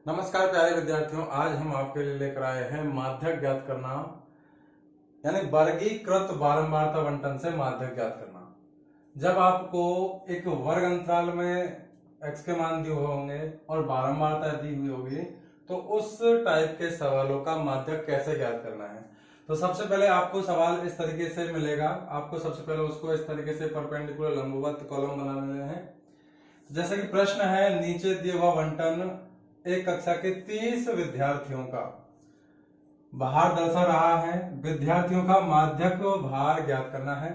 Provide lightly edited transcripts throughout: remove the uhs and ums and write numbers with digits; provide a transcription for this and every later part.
नमस्कार प्यारे विद्यार्थियों, आज हम आपके लिए लेकर आए हैं माध्यक ज्ञात करना, यानी वर्गीकृत बारंबारता बंटन से माध्यक ज्ञात करना। जब आपको एक वर्ग अंतराल में x के मान दिए होंगे और बारंबारता दी हुई होगी, तो उस टाइप के सवालों का माध्यक कैसे ज्ञात करना है। तो सबसे पहले आपको सवाल इस तरीके से मिलेगा। आपको सबसे पहले उसको इस तरीके से परपेंडिकुलर लंबवत कॉलम बनाने हैं। जैसे कि प्रश्न है, नीचे दिया हुआ बंटन एक कक्षा के 30 विद्यार्थियों का भार दर्शा रहा है। विद्यार्थियों का माध्यक भार ज्ञात करना है।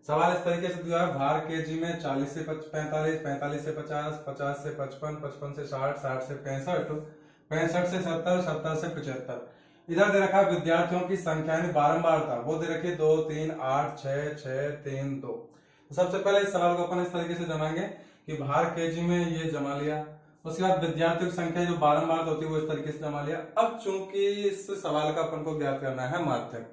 सवाल इस तरीके से दिया है, भार केजी में 40 से 45, 45 से 50, 50 से 55, 55 से 60, 60 से 65, 65 से 70, 70 से 75। इधर दे रखा विद्यार्थियों की संख्या यानी बारंबारता, वो दे रखी 2, 3, 8, 6, 6, 3, 2। सबसे पहले इस सवाल को अपन इस तरीके से जमाएंगे कि भार केजी में ये जमा लिया, उसके बाद विद्यार्थियों की संख्या जो बारंबार होती है वो इस तरीके से जमा लिया। अब चूंकि इस सवाल का अपन को ज्ञात करना है माध्यक,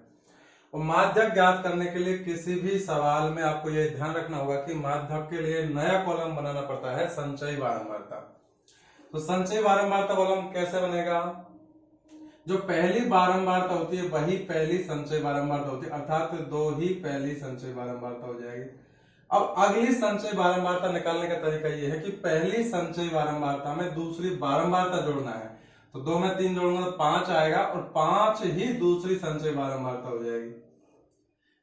और माध्यक ज्ञात करने के लिए किसी भी सवाल में आपको यह ध्यान रखना होगा कि माध्यक के लिए नया कॉलम बनाना पड़ता है, संचयी बारंबारता। तो संचयी बारंबारता कॉलम कैसे बनेगा? जो पहली बारंबारता होती है वही पहली संचयी बारंबारता होती है, अर्थात 2 ही पहली संचयी बारंबारता हो जाएगी। अब अगली संचयी बारंबारता निकालने का तरीका यह है कि पहली संचयी बारंबारता में दूसरी बारंबारता जोड़ना है। तो 2 में 3 जोड़ूंगा तो 5 आएगा, और 5 ही दूसरी संचयी बारंबारता हो जाएगी।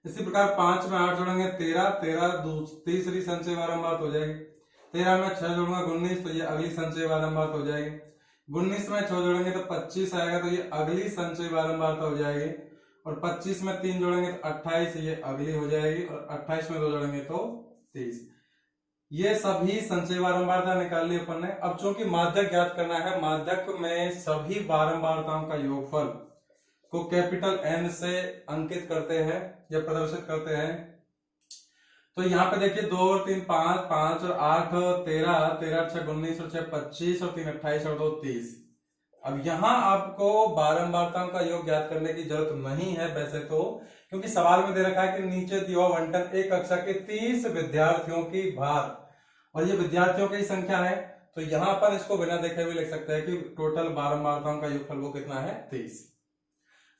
इसी प्रकार 5 में 8 जोड़ेंगे 13, 13 तीसरी संचयी बारंबारता हो जाएगी। 13 में 6 जोड़ूंगा 19, तो ये अगली संचयी बारंबारता हो जाएगी। 19 में 6 जोड़ेंगे तो 25 आएगा, तो ये अगली संचयी बारंबारता हो जाएगी। और 25 में 3 जोड़ेंगे तो 28, ये अगली हो जाएगी। और 28 में 2 जोड़ेंगे तो 30। ये सभी संचयी बारंबारता निकाल ली अपन ने। अब चूंकि माध्यक ज्ञात करना है, माध्यक में सभी बारंबारताओं का योगफल को कैपिटल N से अंकित करते हैं या प्रदर्शित करते हैं। तो यहाँ पे देखिए 2 और 3 5, 5 और 8 13, 13 6 19 और 6 25 और 3 28 और 2 30। अब यहाँ आपको बारंबारताओं का योग ज्ञात करने की जरूरत नहीं है वैसे तो, क्योंकि सवाल में दे रखा है कि नीचे दिया हुआ बंटन एक कक्षा के 30 विद्यार्थियों की भार, और ये विद्यार्थियों की संख्या है। तो यहाँ पर इसको बिना देखे हुए लिख सकते हैं कि टोटल बारंबारताओं का योगफल वो कितना है, 30।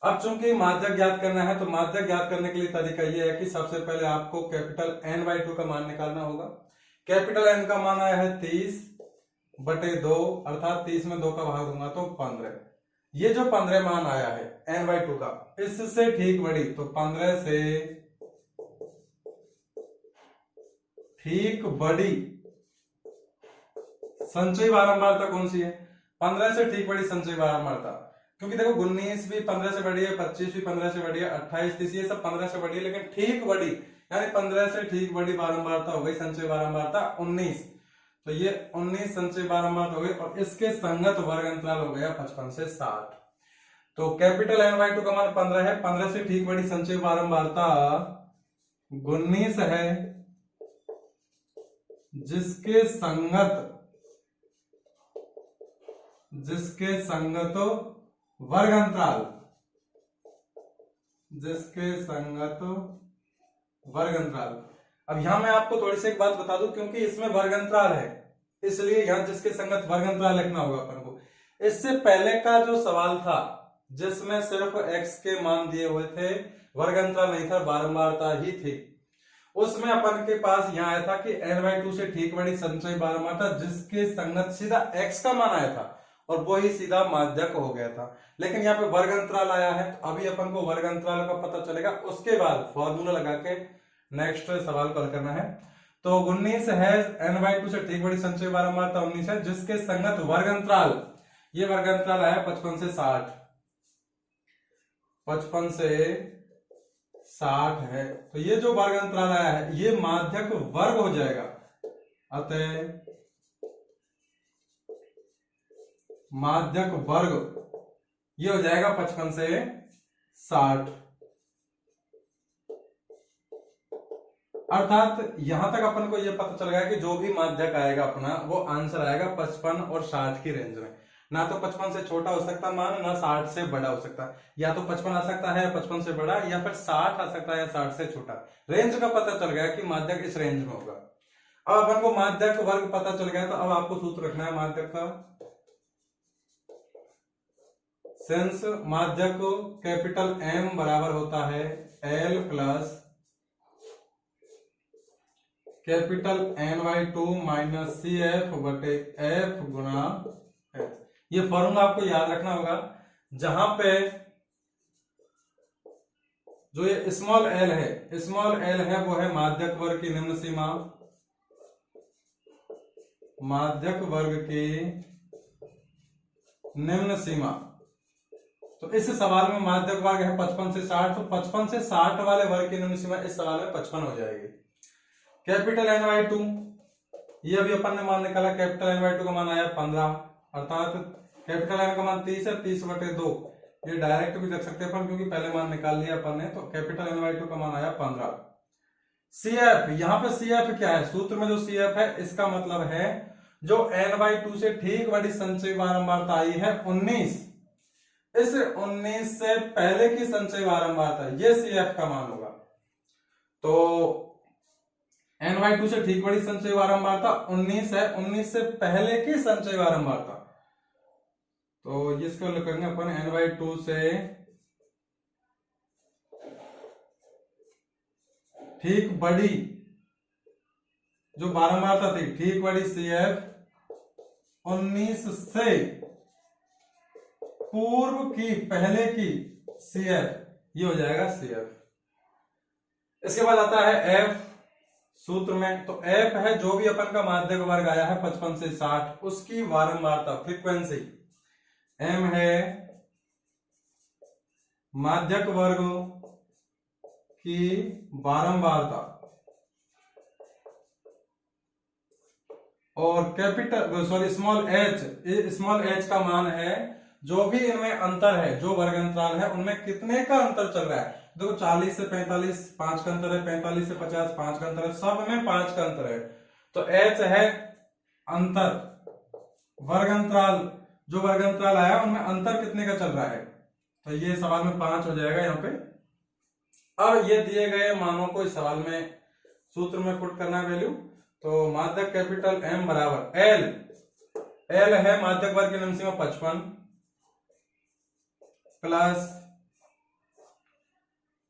अब चूंकि माध्यक ज्ञात करना है, तो माध्यक ज्ञात करने के लिए तरीका यह है कि सबसे पहले आपको कैपिटल N/2 का मान निकालना होगा। कैपिटल N का मान आया है 30/2, अर्थात 30 में 2 का भाग दूंगा तो 15। ये जो 15 मान आया है N/2 का, इससे ठीक बड़ी, तो 15 से ठीक बड़ी संचयी बारंबारता कौन सी है? 15 से ठीक बड़ी संचयी बारंबारता, क्योंकि देखो 19 भी 15 से बड़ी है, 25 भी 15 से बड़ी है, 28 30 ये सब 15 से बड़ी है, लेकिन ठीक बड़ी यानी 15 से ठीक बड़ी बारंबारता हो गई संचयी बारंबारता 19। तो ये 19 संचयी बारंबारता हो गई, और इसके संगत वर्ग अंतराल हो गया 55 से 60। तो कैपिटल N/2 का मान 15 है। 15 से ठीक बड़ी संचयी बारंबारता 19 है, जिसके संगत वर्ग अंतराल, अब यहां मैं आपको थोड़ी सी एक बात बता दूं, क्योंकि इसमें वर्ग अंतराल है, इसलिए यहां जिसके संगत वर्ग अंतराल लिखना होगा अपन को। इससे पहले का जो सवाल था जिसमें सिर्फ x के मान दिए हुए थे, वर्ग अंतराल नहीं था, बारंबारता ही थी, उसमें अपन के पास यहां आया था कि N/2 से ठीक बड़ी संचयी बारंबारता जिसके संगत सीधा x का मान आया था, और वो ही सीधा माध्यक हो गया था। लेकिन यहाँ पे वर्ग अंतराल आया है, तो अभी अपन को वर्ग अंतराल का पता चलेगा, उसके बाद फॉर्मूला लगा के नेक्स्ट सवाल को हल करना है। तो 19 है, N/2 से ठीक बड़ी संचयी बारंबारता 19 है, जिसके संगत वर्ग अंतराल, ये वर्ग अंतराल आया 55 से 60, 55 से 60 है। तो ये जो वर्ग अंतराल आया है ये माध्यक वर्ग हो जाएगा, अतः माध्यक वर्ग ये हो जाएगा 55 से 60। अर्थात यहां तक अपन को यह पता चल गया कि जो भी माध्यक आएगा अपना, वो आंसर आएगा 55 और 60 की रेंज में। ना तो 55 से छोटा हो सकता मान, ना 60 से बड़ा हो सकता, या तो 55 आ सकता है 55 से बड़ा, या फिर 60 आ सकता है 60 से छोटा। रेंज का पता चल गया कि माध्यक इस रेंज में होगा। अब अपन को माध्यक वर्ग पता चल गया, तो अब आपको सूत्र रखना है माध्यक का। सिंस माध्यक कैपिटल M बराबर होता है L plus capital N/2 minus CF बटे F गुणा H। ये फॉर्मूला आपको याद रखना होगा, जहां पे जो ये स्मॉल एल है वो है माध्यक वर्ग की निम्न सीमा, माध्यक वर्ग की निम्न सीमा। तो इस सवाल में माध्यक वर्ग है 55 से 60, तो 55 से 60 वाले वर्ग की निम्न सीमा इस सवाल में 55 हो जाएगी। कैपिटल N/2 ये अभी अपन ने मान निकाला, कैपिटल N/2 का मान आया 15, अर्थात कैपिटल N का मान 30 है, 30/2 ये डायरेक्ट भी रख सकते हैं अपन क्योंकि पहले मान निकाल लिया अपन ने। तो कैपिटल N/2 का मान आया 15। CF, यहाँ पे CF क्या है, सूत्र में जो CF है इसका मतलब है जो N/2 से ठीक बड़ी संचयी बारंबारता आई है 19, इस 19 से पहले की संचयी बारंबारता, ये CF का मान होगा। तो N/2 से ठीक बड़ी संचयी बारंबारता 19 है, 19 से पहले की संचयी बारंबारता, तो इसको लिखेंगे अपन N/2 से ठीक बड़ी जो बारंबारता थी, ठीक बड़ी CF 19 से पूर्व की पहले की CF, ये हो जाएगा CF। इसके बाद आता है F सूत्र में, तो F है जो भी अपन का माध्यक वर्ग आया है 55 से 60 उसकी बारंबारता फ्रीक्वेंसी, M है माध्यक वर्ग की बारंबारता, और कैपिटल स्मॉल h का मान है जो भी इनमें अंतर है, जो वर्ग अंतराल है उनमें कितने का अंतर चल रहा है। देखो 40 से 45 5 का अंतर है, 45 से 50 5 का अंतर है, सब में 5 का अंतर है। तो h है अंतर, वर्ग अंतराल, जो वर्ग अंतराल आया उनमें अंतर कितने का चल रहा है, तो ये सवाल में 5 हो जाएगा यहाँ पे। अब ये दिए गए मानों को इस सवाल में सूत्र में पुट करना है वैल्यू। तो माध्यक कैपिटल M बराबर L है माध्यक वर्ग की निम्न सीमा 55 प्लस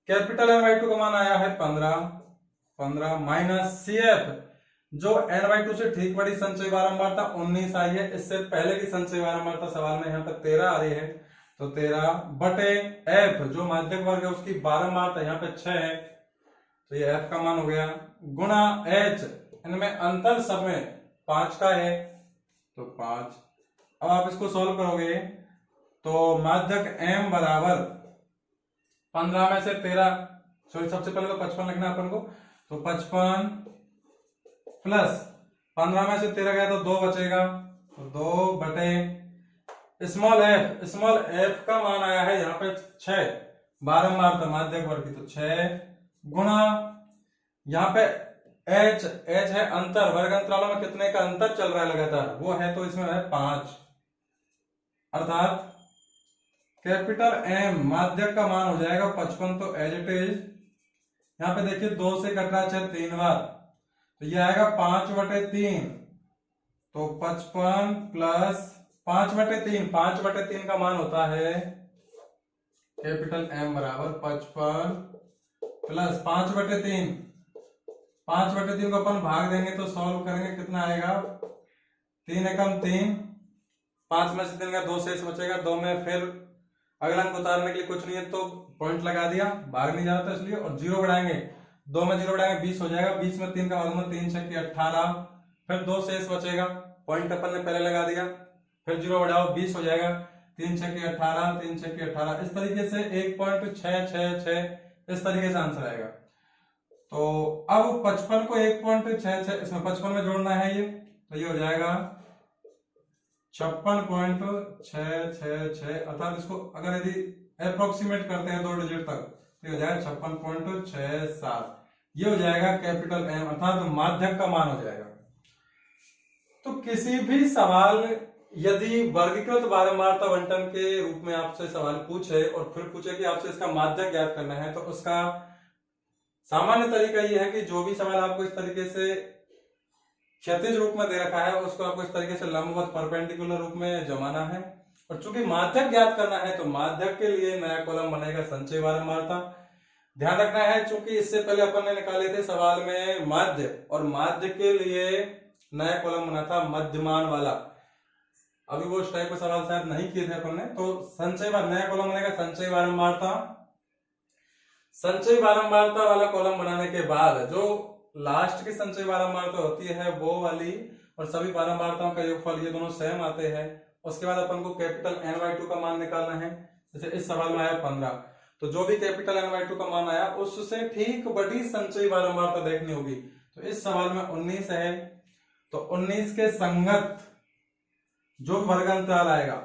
कैपिटल N/2 का मान आया है 15 माइनस CF जो N/2 से ठीक बड़ी संचयी बारंबारता 19 आई है, इससे पहले की संचयी बारंबारता सवाल में यहाँ तक 13 आ रही है, तो 13 बटे F जो माध्यक वर्ग है उसकी बारंबारता यहाँ पे 6 है, तो ये F का मान हो गया, गुणा H, इनमें अंतर सब में 5 का है तो 5। अब आप इसको सॉल्व करोगे तो माध्यक M बराबर 15 में से 13, सॉरी सबसे पहले तो 55 लिखना अपन को, तो 55 प्लस 15 में से 13 गया तो 2 बचेगा, तो 2 बटे स्मॉल f का मान आया है यहाँ पे 6, बारंबारता माध्यक वर्ग की, तो 6 गुणा यहाँ पे h है अंतर, वर्ग अंतरालों में कितने का अंतर चल रहा है लगातार वो है, तो इसमें है 5, अर्थात कैपिटल M माध्यक का मान हो जाएगा 55, तो एज इट इज यहाँ पे देखिए 2 से कट रहा है 3 बार, तो ये आएगा 5/3, तो 55 प्लस 5/3, 5/3 का मान होता है कैपिटल M बराबर 55 प्लस 5/3, 5/3 को अपन भाग देंगे तो सॉल्व करेंगे कितना आएगा, 3 एकम 3, 5 में से 3 का 2 शेष बचेगा, 2 में फिर अगला अंक उतारने के लिए कुछ नहीं है तो पॉइंट लगा दिया, भाग नहीं जाता इसलिए, और 0 बढ़ाएंगे, 2 में 0 बढ़ाएंगे 20 हो जाएगा, 20 में 3 का वर्गमूल 3 6 18, फिर 2 शेष बचेगा, पॉइंट अपन ने पहले लगा दिया, फिर 0 बढ़ाओ 20 हो जाएगा, 3 6 18, 3 6 18, इस तरीके से 1.666 इस तरीके से आंसर आएगा। तो अब 55 को 1.66 इसमें 55 में जोड़ना है ये, तो ये हो जाएगा 56.666, अर्थात इसको अगर यदि अप्रोक्सीमेट करते हैं 2 डिजिट तक तो हो जाएगा 56.67, ये हो जाएगा कैपिटल M अर्थात माध्यक का मान हो जाएगा। तो किसी भी सवाल यदि वर्गीकृत बारंबारता बंटन के रूप में आपसे सवाल पूछे और फिर पूछे कि आपसे इसका माध्यक ज्ञात करना है, तो उसका सामान्य तरीका यह है कि जो भी सवाल आपको इस तरीके से क्षैतिज रूप में दे रखा है उसको आपको इस तरीके से लंबवत परपेंडिकुलर रूप में जमाना है, और चूंकि माध्यक ज्ञात करना है तो माध्यक के लिए नया कॉलम बनेगा संचयी बारंबारता। ध्यान रखना है चूंकि इससे पहले अपन ने निकाले थे सवाल में माध्य, और माध्य के लिए नया कॉलम बना था मध्यमान वाला। अभी वो उस टाइप का सवाल शायद नहीं किए थे अपन ने, तो संचयी नया कॉलम बनेगा संचयी बारंबारता। संचयी बारंबारता वाला कॉलम बनाने के बाद जो लास्ट की संचयी बारंबारता होती है वो वाली, और सभी बारंबारताओं का योगफल ये दोनों सेम आते हैं। उसके बाद अपन को कैपिटल n/2 का मान निकालना है। जैसे इस सवाल में आया 15, तो जो भी कैपिटल n/2 का मान आया उससे ठीक बड़ी संचयी बारंबारता देखनी होगी। तो इस सवाल में 19 है, तो 19 के संगत जो वर्ग अंतराल आएगा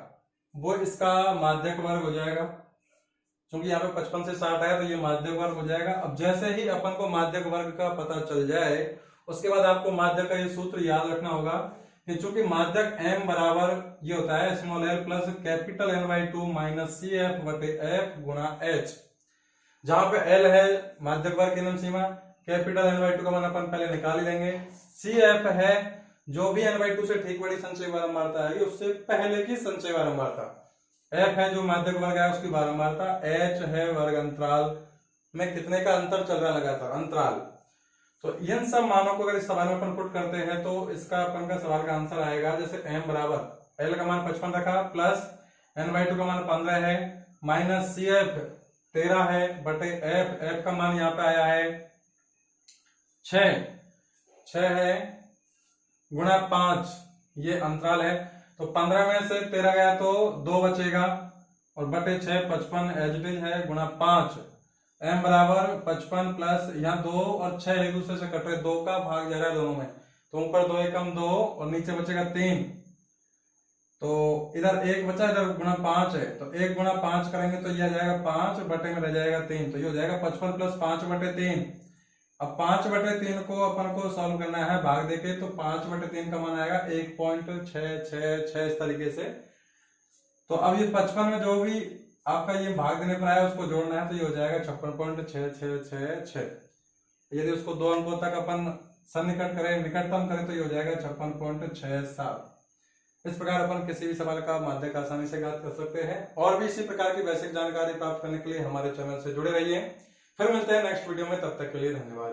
वो इसका माध्यक वर्ग हो जाएगा। क्योंकि यहाँ पे 55 से 60 आया तो ये माध्यक वर्ग हो जाएगा। अब जैसे ही अपन को माध्यक वर्ग का पता चल जाए उसके बाद आपको माध्यक का ये सूत्र याद रखना होगा कि चूंकि माध्यक m बराबर ये होता है small l plus capital n/2 minus CF बटे F गुणा H, जहां पे l है माध्यक वर्ग की निम्न सीमा, कैपिटल n/2 का मान अपन पहले निकाल ही लेंगे, CF है जो भी n/2 से ठीक बड़ी संचयी बारंबारता आएगी उससे पहले की संचयी बारंबारता, F है जो माध्यक वर्ग है उसकी बारंबारता, H है वर्ग अंतराल में कितने का अंतर चल रहा लगातार अंतराल। तो इन सब मानों को अगर इस सवाल में अपन पुट करते हैं तो इसका अपन का सवाल का आंसर आएगा। जैसे m बराबर l का मान 55 रखा प्लस n/2 का मान 15 है माइनस CF 13 है बटे F का मान यहाँ पे आया है 6 है गुणा 5, ये अंतराल है। तो 15 में से 13 गया तो 2 बचेगा और बटे 6 55 एज इट इज है गुणा 5, m बराबर 55 प्लस यहाँ 2 और 6 एक दूसरे से कट रहे, 2 का भाग जा रहा है दोनों में, तो ऊपर 2 एकम 2 और नीचे बचेगा 3, तो इधर 1 बचा, इधर गुणा 5 है तो 1 गुणा 5 करेंगे तो यह जाएगा 5 बटे में रह जाएगा 3, तो ये हो जाएगा 55 प्लस 5 बटे 3। अब 5 बटे 3 को अपन को सॉल्व करना है भाग देके, तो 5 बटे 3 का मान आएगा 1.666 इस तरीके से। तो अब ये 55 में जो भी आपका ये भाग देने पर आया उसको जोड़ना है तो ये हो जाएगा 56.6666। यदि उसको 2 अंकों तक अपन सन्निकट करें निकटतम करें तो ये हो जाएगा 56.67। इस प्रकार अपन किसी भी सवाल का माध्यक आसानी से ज्ञात कर सकते हैं। और भी इसी प्रकार की बेसिक जानकारी प्राप्त करने के लिए हमारे चैनल से जुड़े रहिए। फिर मिलते हैं नेक्स्ट वीडियो में, तब तक के लिए धन्यवाद।